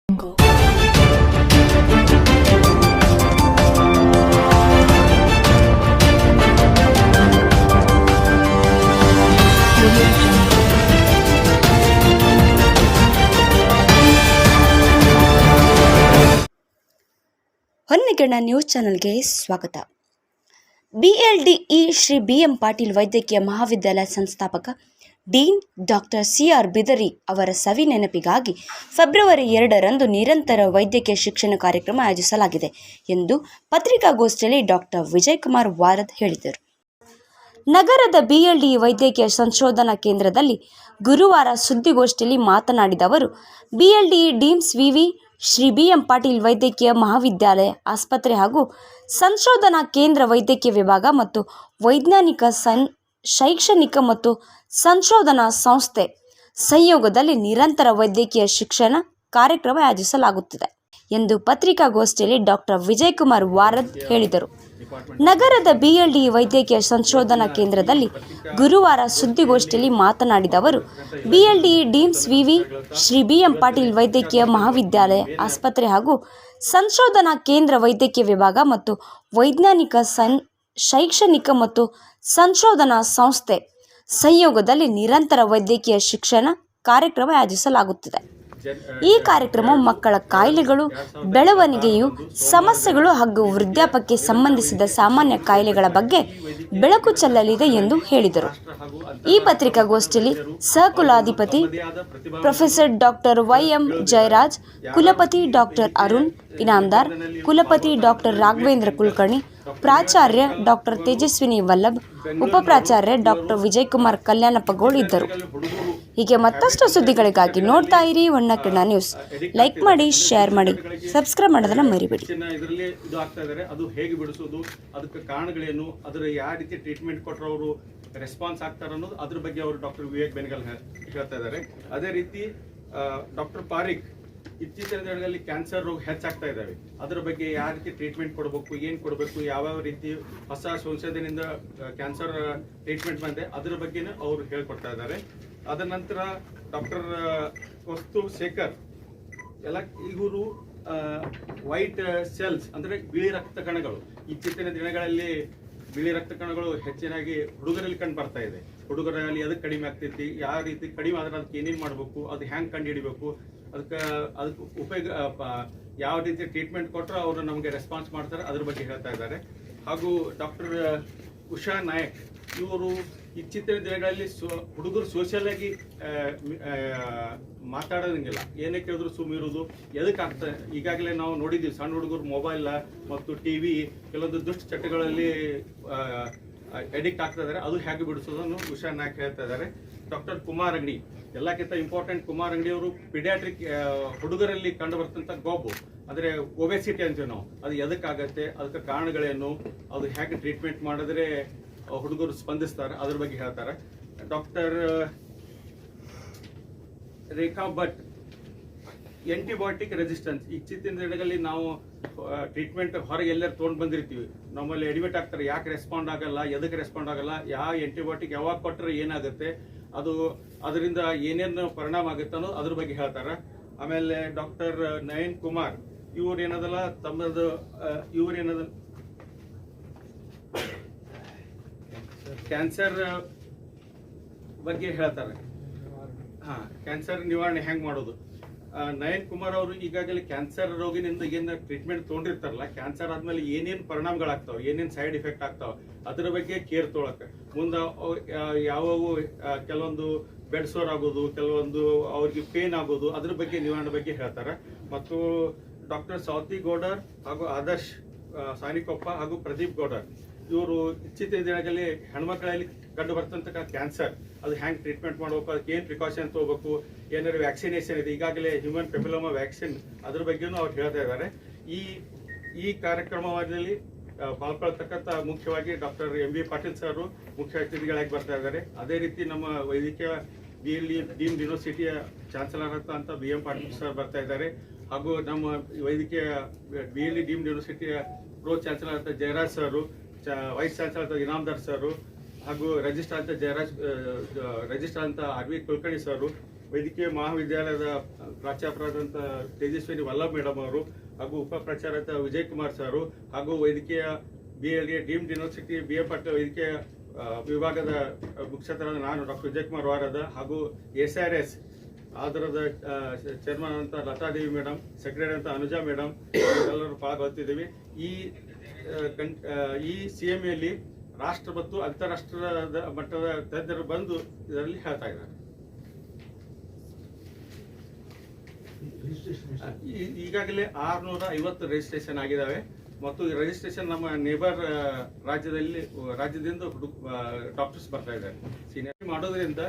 Jungle. ಹೊನ್ನೆಗಣ news ಚಾನೆಲ್ಗೆ ಸ್ವಾಗತ. BLDE Shri BM Patil ವೈದ್ಯಕೀಯ ಮಹಾವಿದ್ಯಾಲಯ ಸಂಸ್ಥಾಪಕ ಡೀನ್ ಡಾಕ್ಟರ್ CR ಬಿದರಿ ಅವರ ಸವಿ ನೆನಪಿಗಾಗಿ ಫೆಬ್ರವರಿ 2ರಂದು ನಿರಂತರ ವೈದ್ಯಕೀಯ ಶಿಕ್ಷಣ ಕಾರ್ಯಕ್ರಮ ಆಯೋಜಿಸಲಾಗಿದೆ ಎಂದು ಪತ್ರಿಕಾಗೋಷ್ಠಿಯಲ್ಲಿ ಡಾಕ್ಟರ್ ವಿಜಯಕುಮಾರ್ ವಾರದ್ ಹೇಳಿದರು. ನಗರದ BLDE ವೈದ್ಯಕೀಯ ಸಂಶೋಧನಾ ಕೇಂದ್ರದಲ್ಲಿ ಗುರುವಾರ ಸುದ್ದಿಗೋಷ್ಠಿಯಲ್ಲಿ ಮಾತನಾಡಿದ ಅವರು, BLDE ಡೀಮ್ಸ್ ವಿವಿ ಶ್ರೀ BM ಪಾಟೀಲ್ ವೈದ್ಯಕೀಯ ಮಹಾವಿದ್ಯಾಲಯ ಆಸ್ಪತ್ರೆ ಹಾಗೂ ಸಂಶೋಧನಾ ಕೇಂದ್ರ ವೈದ್ಯಕೀಯ ವಿಭಾಗ ಮತ್ತು ವೈಜ್ಞಾನಿಕ ಶೈಕ್ಷಣಿಕ ಮತ್ತು ಸಂಶೋಧನಾ ಸಂಸ್ಥೆ ಸಹಯೋಗದಲ್ಲಿ ನಿರಂತರ ವೈದ್ಯಕೀಯ ಶಿಕ್ಷಣ ಕಾರ್ಯಕ್ರಮ ಆಯೋಜಿಸಲಾಗುತ್ತಿದೆ ಎಂದು ಪತ್ರಿಕಾಗೋಷ್ಠಿಯಲ್ಲಿ ಡಾಕ್ಟರ್ ವಿಜಯಕುಮಾರ್ ವಾರದ್ ಹೇಳಿದರು. ನಗರದ BLDE ವೈದ್ಯಕೀಯ ಸಂಶೋಧನಾ ಕೇಂದ್ರದಲ್ಲಿ ಗುರುವಾರ ಸುದ್ದಿಗೋಷ್ಠಿಯಲ್ಲಿ ಮಾತನಾಡಿದ ಅವರು, BLDE ಡೀಮ್ಸ್ ವಿವಿ ಶ್ರೀ BM ಪಾಟೀಲ್ ವೈದ್ಯಕೀಯ ಮಹಾವಿದ್ಯಾಲಯ ಆಸ್ಪತ್ರೆ ಹಾಗೂ ಸಂಶೋಧನಾ ಕೇಂದ್ರ ವೈದ್ಯಕೀಯ ವಿಭಾಗ ಮತ್ತು ವೈಜ್ಞಾನಿಕ ಶೈಕ್ಷಣಿಕ ಮತ್ತು ಸಂಶೋಧನಾ ಸಂಸ್ಥೆ ಸಹಯೋಗದಲ್ಲಿ ನಿರಂತರ ವೈದ್ಯಕೀಯ ಶಿಕ್ಷಣ ಕಾರ್ಯಕ್ರಮ ಆಯೋಜಿಸಲಾಗುತ್ತಿದೆ. ಈ ಕಾರ್ಯಕ್ರಮವು ಮಕ್ಕಳ ಕಾಯಿಲೆಗಳು, ಬೆಳವಣಿಗೆಯು ಸಮಸ್ಯೆಗಳು ಹಾಗೂ ವೃದ್ಧಾಪ್ಯಕ್ಕೆ ಸಂಬಂಧಿಸಿದ ಸಾಮಾನ್ಯ ಕಾಯಿಲೆಗಳ ಬಗ್ಗೆ ಬೆಳಕು ಚೆಲ್ಲಲಿದೆ ಎಂದು ಹೇಳಿದರು. ಈ ಪತ್ರಿಕಾಗೋಷ್ಠಿಯಲ್ಲಿ ಸಹಕುಲಾಧಿಪತಿ ಪ್ರೊಫೆಸರ್ ಡಾಕ್ಟರ್ YM ಜಯರಾಜ್, ಕುಲಪತಿ ಡಾಕ್ಟರ್ ಅರುಣ್ ಇನಾಮದಾರ್, ಕುಲಪತಿ ಡಾಕ್ಟರ್ ರಾಘವೇಂದ್ರ ಕುಲಕರ್ಣಿ, ಪ್ರಾಚಾರ್ಯ ಡಾಕ್ಟರ್ ತೇಜಸ್ವಿನಿ ವಲ್ಲಭ್, ಉಪಪ್ರಾಚಾರ್ಯ ಡಾಕ್ಟರ್ ವಿಜಯಕುಮಾರ್ ಕಲ್ಯಾಣಪ್ಪಗೋಳ್ ಇದ್ದರು. ಹೀಗೆ ಮತ್ತಷ್ಟು ಸುದ್ದಿಗಳಿಗಾಗಿ ನೋಡ್ತಾ ಇರಿ ಹೊನ್ನೆಗಣ ನ್ಯೂಸ್. ಲೈಕ್ ಮಾಡಿ, ಶೇರ್ ಮಾಡಿ, ಸಬ್ಸ್ಕ್ರೈಬ್ ಮಾಡೋದನ್ನ ಮರಿಬೇಡಿ. ಇದರಲ್ಲಿ ಇದು ಆಗ್ತಾ ಇದ್ದಾರೆ, ಅದು ಹೇಗೆ ಬಿಡಿಸೋದು, ಅದಕ್ಕೆ ಕಾರಣಗಳೇನು, ಅದರ ಯಾವ ರೀತಿ ಟ್ರೀಟ್ಮೆಂಟ್ ಕೊಟ್ಟರೆ ಅವರು ರೆಸ್ಪಾನ್ಸ್ ಆಗ್ತಾರೆ ಅನ್ನೋದು ಅದ್ರ ಬಗ್ಗೆ ಅವರು ಡಾಕ್ಟರ್ ವಿವೇಕ್ ಬೆನಗಲ್ ಹೇಳ್ತಾ ಇದ್ದಾರೆ. ಅದೇ ರೀತಿ ಡಾಕ್ಟರ್ ಪಾರಿಕ್ ಇತ್ತೀಚಿನ ದಿನಗಳಲ್ಲಿ ಕ್ಯಾನ್ಸರ್ ರೋಗ ಹೆಚ್ಚಾಗ್ತಾ ಇದ್ದಾವೆ, ಅದರ ಬಗ್ಗೆ ಯಾವ ರೀತಿ ಟ್ರೀಟ್ಮೆಂಟ್ ಕೊಡಬೇಕು, ಏನು ಕೊಡಬೇಕು, ಯಾವ್ಯಾವ ರೀತಿ ಹೊಸ ಸಂಶೋಧನೆಯಿಂದ ಕ್ಯಾನ್ಸರ್ ಟ್ರೀಟ್ಮೆಂಟ್ ಬಂದಿದೆ ಅದರ ಬಗ್ಗೆನೂ ಅವರು ಹೇಳ್ಕೊಡ್ತಾ ಇದ್ದಾರೆ. ಅದ ನಂತರ ಡಾಕ್ಟರ್ ವಸ್ತು ಶೇಖರ್ ಎಲ್ಲ ಇವರು ವೈಟ್ ಸೆಲ್ಸ್ ಅಂದ್ರೆ ಬಿಳಿ ರಕ್ತ ಕಣಗಳು, ಇತ್ತೀಚಿನ ದಿನಗಳಲ್ಲಿ ಬಿಳಿ ರಕ್ತ ಕಣಗಳು ಹೆಚ್ಚಿನಾಗಿ ಹುಡುಗರಲ್ಲಿ ಕಂಡು ಬರ್ತಾ ಇದೆ. ಹುಡುಗರಲ್ಲಿ ಅದಕ್ಕೆ ಕಡಿಮೆ ಆಗ್ತೈತಿ, ಯಾವ ರೀತಿ ಕಡಿಮೆ ಆದ್ರೆ ಅದಕ್ಕೆ ಏನೇನು ಮಾಡಬೇಕು, ಅದು ಹ್ಯಾಂಗ್ ಕಂಡು ಹಿಡಿಬೇಕು, ಅದಕ್ಕೆ ಉಪಯೋಗ ಯಾವ ರೀತಿ ಟ್ರೀಟ್ಮೆಂಟ್ ಕೊಟ್ಟರೆ ಅವರು ನಮಗೆ ರೆಸ್ಪಾನ್ಸ್ ಮಾಡ್ತಾರೆ ಅದ್ರ ಬಗ್ಗೆ ಹೇಳ್ತಾ ಇದ್ದಾರೆ. ಹಾಗೂ ಡಾಕ್ಟರ್ ಉಷಾ ನಾಯಕ್ ಇವರು ಇತ್ತೀಚಿನ ದಿನಗಳಲ್ಲಿ ಹುಡುಗರು ಸೋಷಿಯಲ್ ಆಗಿ ಮಾತಾಡೋದಂಗಿಲ್ಲ, ಏನೇ ಕೇಳಿದ್ರು ಸುಮ್ಮಿರೋದು, ಎದಕ್ಕೆ ಆಗ್ತದೆ. ಈಗಾಗಲೇ ನಾವು ನೋಡಿದ್ದೀವಿ ಸಣ್ಣ ಹುಡುಗರು ಮೊಬೈಲ್ ಮತ್ತು TV ಕೆಲವೊಂದು ದುಷ್ಟ ಚಟಗಳಲ್ಲಿ ಅಡಿಕ್ಟ್ ಆಗ್ತಾ ಇದ್ದಾರೆ, ಅದು ಹೇಗೆ ಬಿಡಿಸೋದನ್ನು ಉಷಾ ನಾಯಕ್ ಹೇಳ್ತಾ ಇದ್ದಾರೆ. ಡಾಕ್ಟರ್ ಕುಮಾರ್ ಅಂಗಡಿ ಎಲ್ಲಕ್ಕಿಂತ ಇಂಪಾರ್ಟೆಂಟ್, ಕುಮಾರ್ ಅಂಗಡಿ ಅವರು ಪಿಡಿಯಾಟ್ರಿಕ್ ಹುಡುಗರಲ್ಲಿ ಕಂಡು ಬರ್ತಂತ ಗೋಬು ಅಂದರೆ ಒಬೆಸಿಟಿ ಅಂತೀವಿ ನಾವು, ಅದು ಎದಕ್ಕಾಗತ್ತೆ, ಅದಕ್ಕೆ ಕಾರಣಗಳೇನು, ಅದು ಹೇಗೆ ಟ್ರೀಟ್ಮೆಂಟ್ ಮಾಡಿದ್ರೆ ಹುಡುಗರು ಸ್ಪಂದಿಸ್ತಾರೆ ಅದ್ರ ಬಗ್ಗೆ ಹೇಳ್ತಾರೆ. ಡಾಕ್ಟರ್ ರೇಖಾ ಭಟ್ ಆಂಟಿಬಯೋಟಿಕ್ ರೆಸಿಸ್ಟೆನ್ಸ್, ಇತ್ತೀಚಿನ ದಿನಗಳಲ್ಲಿ ನಾವು ಟ್ರೀಟ್ಮೆಂಟ್ ಹೊರಗೆ ಎಲ್ಲರೂ ತೊಗೊಂಡು ಬಂದಿರ್ತೀವಿ, ನಮ್ಮಲ್ಲಿ ಅಡ್ಮಿಟ್ ಆಗ್ತಾರೆ, ಯಾಕೆ ರೆಸ್ಪಾಂಡ್ ಆಗಲ್ಲ, ಎದಕ್ಕೆ ರೆಸ್ಪಾಂಡ್ ಆಗಲ್ಲ, ಯಾವ ಆಂಟಿಬಯೋಟಿಕ್ ಯಾವಾಗ ಕೊಟ್ಟರೆ ಏನಾಗುತ್ತೆ, ಅದು ಅದರಿಂದ ಏನೇನು ಪರಿಣಾಮ ಆಗುತ್ತೆ ಅನ್ನೋದು ಅದ್ರ ಬಗ್ಗೆ ಹೇಳ್ತಾರೆ. ಆಮೇಲೆ ಡಾಕ್ಟರ್ ನಯನ್ ಕುಮಾರ್ ಇವ್ರೇನದಲ್ಲ ತಮ್ಮದು ಇವ್ರೇನದ ಕ್ಯಾನ್ಸರ್ ಬಗ್ಗೆ ಹೇಳ್ತಾರೆ. ಕ್ಯಾನ್ಸರ್ ನಿವಾರಣೆ ಹೆಂಗ್ ಮಾಡೋದು. ನಯನ್ ಕುಮಾರ್ ಅವರು ಈಗಾಗಲೇ ಕ್ಯಾನ್ಸರ್ ರೋಗಿನಿಂದ ಏನು ಟ್ರೀಟ್ಮೆಂಟ್ ತೊಗೊಂಡಿರ್ತಾರಲ್ಲ, ಕ್ಯಾನ್ಸರ್ ಆದ್ಮೇಲೆ ಏನೇನು ಪರಿಣಾಮಗಳಾಗ್ತಾವ, ಏನೇನು ಸೈಡ್ ಎಫೆಕ್ಟ್ ಆಗ್ತಾವ ಅದ್ರ ಬಗ್ಗೆ ಕೇರ್ ತೊಗೊಳಕ್ಕೆ ಮುಂದೆ ಯಾವವು ಕೆಲವೊಂದು ಬೆಡ್ ಸೋರ್ ಆಗೋದು, ಕೆಲವೊಂದು ಅವ್ರಿಗೆ ಪೇನ್ ಆಗೋದು, ಅದ್ರ ಬಗ್ಗೆ ನಿವಾರಣೆ ಬಗ್ಗೆ ಹೇಳ್ತಾರೆ. ಮತ್ತು ಡಾಕ್ಟರ್ ಸ್ವಾತಿ ಗೌಡರ್ ಹಾಗೂ ಆದರ್ಶ್ ಸಾನಿಕೊಪ್ಪ ಹಾಗೂ ಪ್ರದೀಪ್ ಗೌಡರ್ ಇವರು ಇತ್ತೀಚಿನ ದಿನಗಳಲ್ಲಿ ಹೆಣ್ಮಕ್ಳಲ್ಲಿ ಕಂಡು ಬರ್ತಂತ ಕ್ಯಾನ್ಸರ್ ಅದು ಹ್ಯಾಂಗ್ ಟ್ರೀಟ್ಮೆಂಟ್ ಮಾಡ್ಬೇಕು, ಅದಕ್ಕೆ ಏನು ಪ್ರಿಕಾಷನ್ ತಗೋಬೇಕು, ಏನಾದ್ರು ವ್ಯಾಕ್ಸಿನೇಷನ್ ಇದೆ, ಈಗಾಗಲೇ ಹ್ಯೂಮನ್ ಪೆಪಿಲೋಮಾ ವ್ಯಾಕ್ಸಿನ್ ಅದ್ರ ಬಗ್ಗೆನೂ ಅವ್ರು ಹೇಳ್ತಾ ಇದ್ದಾರೆ. ಈ ಕಾರ್ಯಕ್ರಮದಲ್ಲಿ ಪಾಲ್ಗೊಳ್ತಕ್ಕಂಥ ಮುಖ್ಯವಾಗಿ ಡಾಕ್ಟರ್ MB ಪಾಟೀಲ್ ಸರ್ ಮುಖ್ಯ ಅತಿಥಿಗಳಾಗಿ ಬರ್ತಾ ಇದ್ದಾರೆ. ಅದೇ ರೀತಿ ನಮ್ಮ ವೈದ್ಯಕೀಯ BLDE ಡೀಮ್ಡ್ ಯೂನಿವರ್ಸಿಟಿಯ ಚಾನ್ಸಲರ್ ಅಂತ BM ಪಾಟೀಲ್ ಸರ್ ಬರ್ತಾ ಇದ್ದಾರೆ. ಹಾಗೂ ನಮ್ಮ ವೈದ್ಯಕೀಯ BLDE ಡೀಮ್ಡ್ ಯೂನಿವರ್ಸಿಟಿಯ ಪ್ರೋ ಚಾನ್ಸಲರ್ ಅಂತ ಜಯರಾಜ್ ಸರ್, ವೈಸ್ ಚಾನ್ಸಲರ್ ಅಂತ ಇನಾಮದಾರ್ ಸರ್, ಹಾಗೂ ರಿಜಿಸ್ಟ್ರಾರ್ ಅಂತ RV ಕುಲಕರ್ಣಿ ಸರ್, ವೈದ್ಯಕೀಯ ಮಹಾವಿದ್ಯಾಲಯದ ಪ್ರಾಚಾರ್ಯರಾದಂಥ ತೇಜಸ್ವಿನಿ ವಲ್ಲಭ್ ಮೇಡಮ್ ಅವರು ಹಾಗೂ ಉಪ ಪ್ರಾಚಾರ್ಯ ವಿಜಯ್ ಕುಮಾರ್ ಸರ್ ಹಾಗೂ ವೈದ್ಯಕೀಯ BLD deemed university BA Patil ವೈದ್ಯಕೀಯ ವಿಭಾಗದ ಮುಖ್ಯಸ್ಥರಾದ ನಾನು ಡಾಕ್ಟರ್ ವಿಜಯ್ ಕುಮಾರ್ ವಾರದ ಹಾಗೂ SRS ಆಧಾರದ ಚೇರ್ಮನ್ ಅಂತ ಲತಾದೇವಿ ಮೇಡಮ್, ಸೆಕ್ರೆಟರಿ ಅಂತ ಅನುಜಾ ಮೇಡಮ್ ಎಲ್ಲರೂ ಪಾಲ್ಗೊಳ್ತಿದ್ದೀವಿ. ಈ CMAಯಲ್ಲಿ ರಾಷ್ಟ್ರ ಮತ್ತು ಅಂತಾರಾಷ್ಟ್ರದ ಮಟ್ಟದ ತಜ್ಞರು ಬಂದು ಇದರಲ್ಲಿ ಹೇಳ್ತಾ ಇದ್ದಾರೆ. ಈಗಾಗಲೇ 650 ರಿಜಿಸ್ಟ್ರೇಷನ್ ಆಗಿದ್ದಾವೆ ಮತ್ತು ಈ ರಿಜಿಸ್ಟ್ರೇಷನ್ ನಮ್ಮ ನೇಬರ್ ರಾಜ್ಯದಿಂದ ಡಾಕ್ಟರ್ಸ್ ಬರ್ತಾ ಇದ್ದಾರೆ. ಸೀನಿಯರ್ ಮಾಡೋದ್ರಿಂದ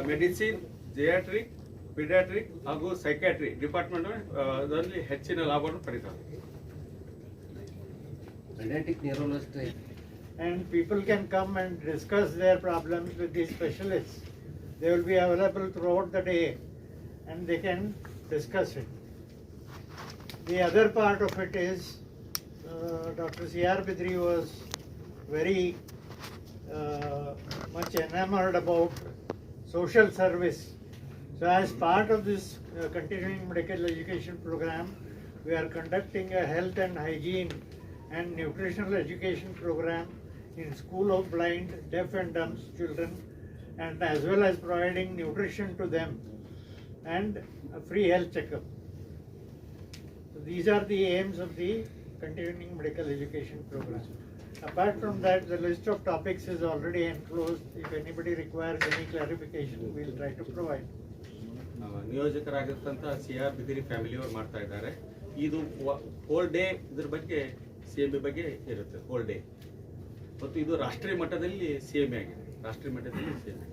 ಮೆಡಿಸಿನ್, ಜಿಯಾಟ್ರಿಕ್, ಪೀಡಿಯಾಟ್ರಿಕ್ ಹಾಗೂ ಸೈಕ್ಯಾಟ್ರಿ ಡಿಪಾರ್ಟ್ಮೆಂಟ್ ಅದರಲ್ಲಿ ಹೆಚ್ಚಿನ ಲಾಭವನ್ನು ಪಡಿತಾರೆ. And people can come and discuss their problems with these specialists. They will be available throughout the day and they can discuss it. The other part of it is Dr. C.R. Bidri was very much enamored about social service. So as part of this continuing medical education program, we are conducting a health and hygiene and nutritional education program in School of Blind, Deaf and Dumb children, and as well as providing nutrition to them and a free health checkup. So these are the aims of the continuing medical education program. Apart from that, the list of topics is already enclosed. If anybody requires any clarification, we will try to provide. ನಿಯೋಜಕರಾಗಿರ್ತಂಥ CR ಬಿದಿರಿ ಫ್ಯಾಮಿಲಿಯವರು ಮಾಡ್ತಾ ಇದ್ದಾರೆ. ಇದು whole day ಇದ್ರ ಬಗ್ಗೆ CMA ಬಗ್ಗೆ ಇರುತ್ತೆ, whole day. ಮತ್ತು ಇದು ರಾಷ್ಟ್ರೀಯ ಮಟ್ಟದಲ್ಲಿ CMA ಆಗಿದೆ. ರಾಷ್ಟ್ರೀಯ ಮಟ್ಟದಲ್ಲಿ CMA.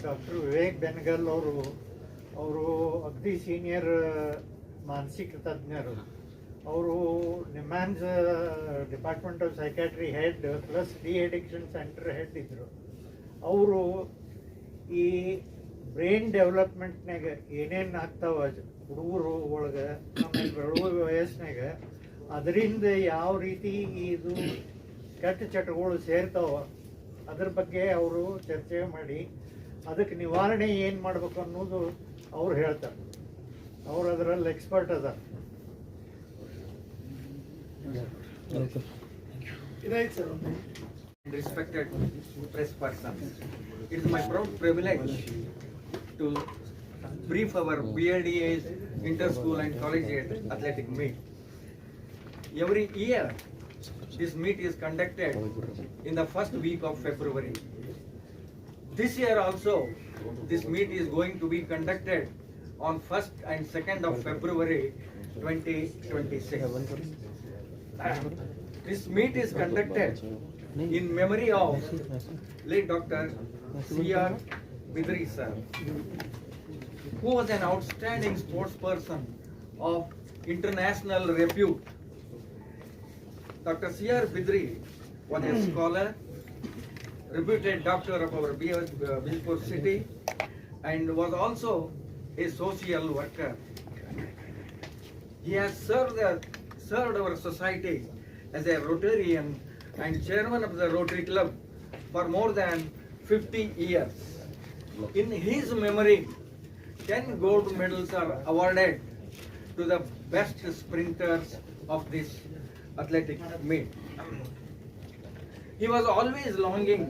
ಡಾಕ್ಟರ್ ವಿವೇಕ್ ಬೆನಗಲ್ ಅವರು ಅಗ್ದಿ ಸೀನಿಯರ್ ಮಾನಸಿಕ ತಜ್ಞರು. ಅವರು NIMHANS department of psychiatry head plus de addiction centre head ಇದ್ರು. ಅವರು ಈ ಬ್ರೈನ್ ಡೆವಲಪ್ಮೆಂಟ್ನಾಗ ಏನೇನು ಆಗ್ತಾವ ಹುಡುಗರು ಒಳಗೆ ಆಮೇಲೆ ಬೆಳುವ ವಯಸ್ಸಿನಾಗ ಅದರಿಂದ ಯಾವ ರೀತಿ ಇದು ಕೆಟ್ಟ ಚಟಗಳು ಸೇರ್ತಾವ ಅದ್ರ ಬಗ್ಗೆ ಅವರು ಚರ್ಚೆ ಮಾಡಿ ಅದಕ್ಕೆ ನಿವಾರಣೆ ಏನು ಮಾಡಬೇಕು ಅನ್ನೋದು ಅವ್ರು ಹೇಳ್ತಾರೆ. ಅವ್ರು ಅದರಲ್ಲಿ ಎಕ್ಸ್ಪರ್ಟ್ ಅದ. Respected press persons, it is my proud privilege to brief our BLDA's inter-school and collegiate athletic meet. Every year, this meet is conducted in the first week of February. This year also, this meet is going to be conducted on 1st and 2nd of February 2026. This meet is conducted in memory of late Dr. C.R. Bidri sir, who was an outstanding sports person of international repute. Dr. C.R. Bidri was a scholar, reputed doctor of our Bijpur city, and was also a social worker. He has served our society as a Rotarian and chairman of the Rotary Club for more than 50 years. In his memory, 10 gold medals are awarded to the best sprinters of this athletic meet. He was always longing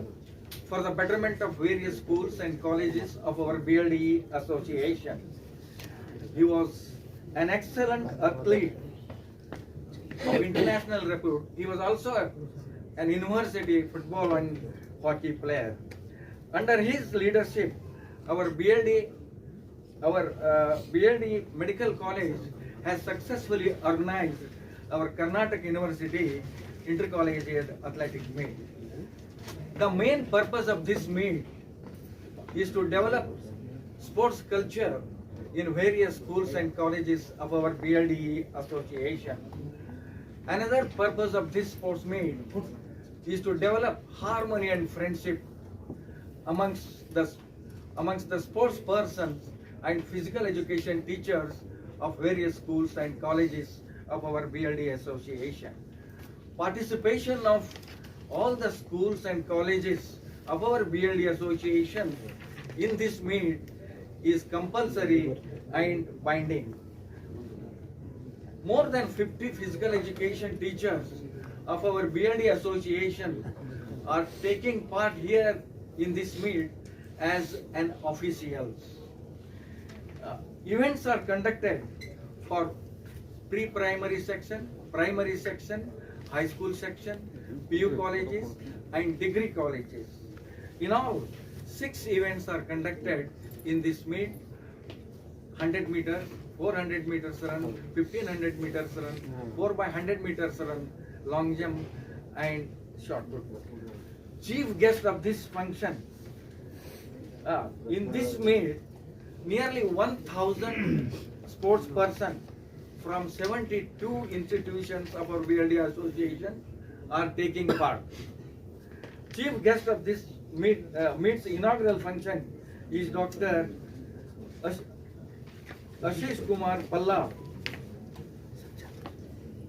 for the betterment of various schools and colleges of our BLDE association. He was an excellent athlete of international repute. He was also an university football and hockey player. Under his leadership, our BLD Medical College has successfully organized our Karnataka University Intercollegiate Athletic Meet. The main purpose of this meet is to develop sports culture in various schools and colleges of our BLDE association. Another purpose of this sports meet is to develop harmony and friendship amongst the sports persons and physical education teachers of various schools and colleges of our BLD association. Participation of all the schools and colleges of our BLD association in this meet is compulsory and binding. More than 50 physical education teachers of our BLD association are taking part here in this meet as an official. Events are conducted for pre-primary section, primary section, high school section, PU colleges and degree colleges. In all, 6 events are conducted in this meet: 100 meters, 400 meters run, 1500 meters run, 4x100 meters run, long jump and shot put. Chief guest of this function, in this meet, nearly 1000 sports person from 72 institutions of our BLD association are taking part. Chief guest of this meet's inaugural function is Dr. Ashish Kumar Palla,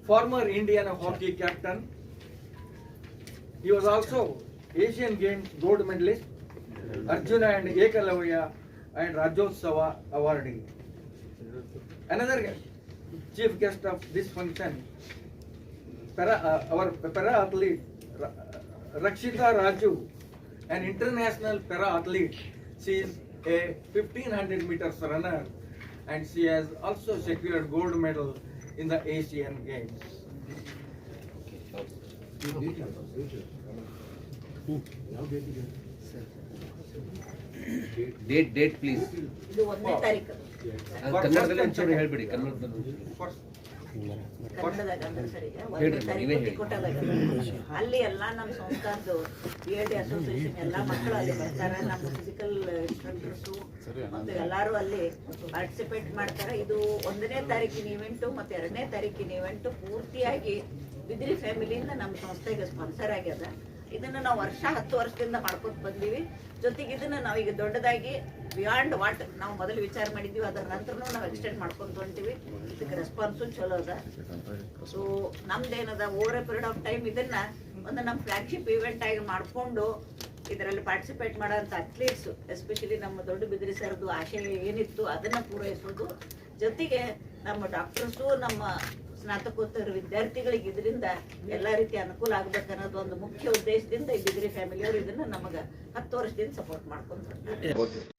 former Indian hockey captain. He was also Asian Games gold medalist, Arjuna and Ekalavya and Rajyotsava awardee. Another chief guest of this function, our para athlete Rakshita Raju, an international para athlete. She is a 1500 meters runner and she has also secured gold medal in the Asian Games. Date please. ಇದು 1ನೇ ತಾರೀಕು ಕನ್ನಡದಲ್ಲಿ ಒಂಚೂರು ಹೇಳ್ಬಿಡಿ. ಕನ್ನಡದಲ್ಲಿ ಕನ್ನಡದಾಗ ಅಂದ್ರೆ ಸರಿ ಹೇಳ್ರಿ, 1ನೇ ನೀವೇ ತಾರೀಕು ಹೇಳಿ. ತಿಕೋಟದಾಗ ಅಲ್ಲಿ ಎಲ್ಲ ನಮ್ಮ ಸಂಸ್ಥಾದ್ದು BLD ಅಸೋಸಿಯೇಷನ್ ಎಲ್ಲ ಮಕ್ಕಳು ಅಲ್ಲಿ ಬರ್ತಾರೆ. ನಮ್ಮ ಫಿಸಿಕಲ್ ಇನ್ಸ್ಟ್ರಕ್ಟರ್ಸು ಮತ್ತು ಎಲ್ಲರೂ ಅಲ್ಲಿ ಪಾರ್ಟಿಸಿಪೇಟ್ ಮಾಡ್ತಾರೆ. ಇದು 1ನೇ ತಾರೀಕಿನ ಇವೆಂಟು ಮತ್ತು 2ನೇ ತಾರೀಕಿನ ಇವೆಂಟು ಪೂರ್ತಿಯಾಗಿ ಬಿದ್ರಿ ಫ್ಯಾಮಿಲಿಯಿಂದ ನಮ್ಮ ಸಂಸ್ಥೆಗೆ ಸ್ಪಾನ್ಸರ್ ಆಗ್ಯದ. ಇದನ್ನ ನಾವು 10 ವರ್ಷದಿಂದ ಮಾಡ್ಕೊತ ಬಂದೀವಿ. ಜೊತೆಗೆ ಇದನ್ನ ನಾವೀಗ ದೊಡ್ಡದಾಗಿ ಬಿಯಾಂಡ್ ವಾಟ್ ನಾವು ಮೊದಲು ವಿಚಾರ ಮಾಡಿದ್ವಿ, ಅದರ ನಂತರನೂ ನಾವು ಎಕ್ಸ್ಟೆಂಡ್ ಮಾಡ್ಕೊಂತ ಹೊಂಟಿವಿ. ಇದಕ್ಕೆ ರೆಸ್ಪಾನ್ಸು ಚಲೋ ಅದ. ಸೊ ನಮ್ದೇನದ over a period of time ಇದನ್ನ ಒಂದು ನಮ್ಮ ಫ್ಲಾಗ್ಶಿಪ್ ಇವೆಂಟ್ ಆಗಿ ಮಾಡಿಕೊಂಡು ಇದರಲ್ಲಿ ಪಾರ್ಟಿಸಿಪೇಟ್ ಮಾಡೋಂಥ ಅಥ್ಲೀಟ್ಸ್, ಎಸ್ಪೆಷಲಿ ನಮ್ಮ ದೊಡ್ಡ ಬಿದಿರಿ ಸರ್ದು ಆಶಯ ಏನಿತ್ತು ಅದನ್ನ ಪೂರೈಸೋದು. ಜೊತೆಗೆ ನಮ್ಮ ಡಾಕ್ಟರ್ಸು, ನಮ್ಮ ಸ್ನಾತಕೋತ್ತರ ವಿದ್ಯಾರ್ಥಿಗಳಿಗೆ ಇದರಿಂದ ಎಲ್ಲ ರೀತಿ ಅನುಕೂಲ ಆಗ್ಬೇಕನ್ನೋದು ಒಂದು ಮುಖ್ಯ ಉದ್ದೇಶದಿಂದ ಈ ಬಿದಿರಿ ಫ್ಯಾಮಿಲಿಯವರು ಇದನ್ನ ನಮಗೆ 10 ವರ್ಷದಿಂದ ಸಪೋರ್ಟ್ ಮಾಡ್ಕೊಂಡು